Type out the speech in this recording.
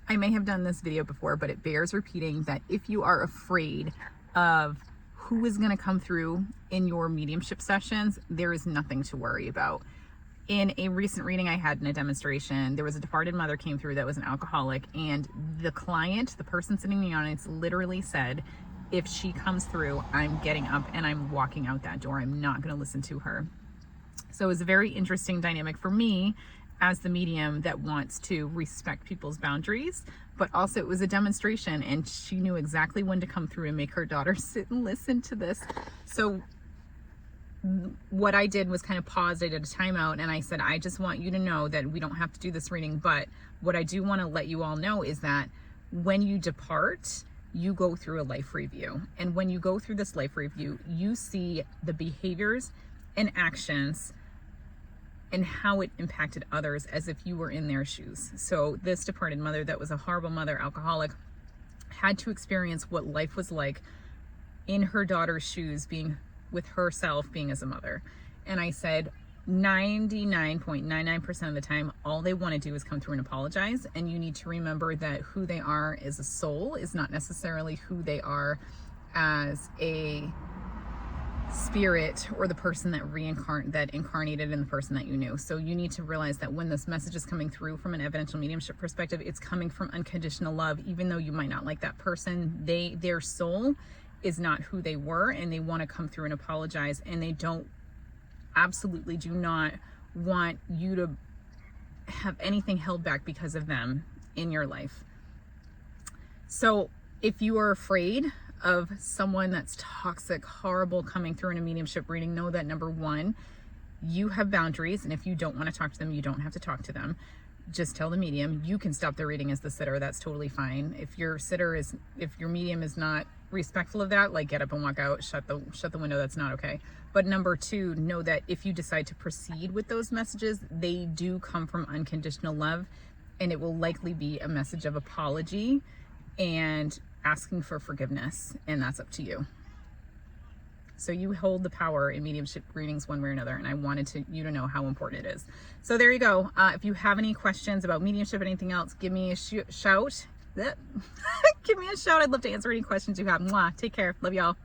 I may have done this video before, but it bears repeating that if you are afraid of who is going to come through in your mediumship sessions, there is nothing to worry about. In a recent reading I had in a demonstration, there was a departed mother came through that was an alcoholic, and the client, the person sitting in the audience, literally said, if she comes through, I'm getting up and I'm walking out that door. I'm not going to listen to her. So it was a very interesting dynamic for me as the medium that wants to respect people's boundaries, but also it was a demonstration, and she knew exactly when to come through and make her daughter sit and listen to this. So what I did was kind of paused. I did a timeout and I said, I just want you to know that we don't have to do this reading, but what I do want to let you all know is that when you depart, you go through a life review. And when you go through this life review, you see the behaviors and actions and how it impacted others as if you were in their shoes. So this departed mother that was a horrible mother, alcoholic, had to experience what life was like in her daughter's shoes, being with herself, being as a mother. And I said 99.99% of the time, all they want to do is come through and apologize. And you need to remember that who they are as a soul is not necessarily who they are as a spirit or the person that incarnated in the person that you knew. So you need to realize that when this message is coming through from an evidential mediumship perspective, it's coming from unconditional love. Even though you might not like that person, their soul is not who they were, and they want to come through and apologize, and they absolutely do not want you to have anything held back because of them in your life. So if you are afraid of someone that's toxic, horrible coming through in a mediumship reading, know that number one, you have boundaries, and if you don't want to talk to them, you don't have to talk to them. Just tell the medium. You can stop the reading as the sitter. That's totally fine. If your medium is not respectful of that, like get up and walk out, shut the window. That's not okay. But number two, know that if you decide to proceed with those messages, they do come from unconditional love, and it will likely be a message of apology and asking for forgiveness, and that's up to you. So you hold the power in mediumship readings one way or another, and I wanted you to know how important it is. So there you go. If you have any questions about mediumship or anything else, give me a shout. Give me a shout. I'd love to answer any questions you have. Mwah. Take care. Love y'all.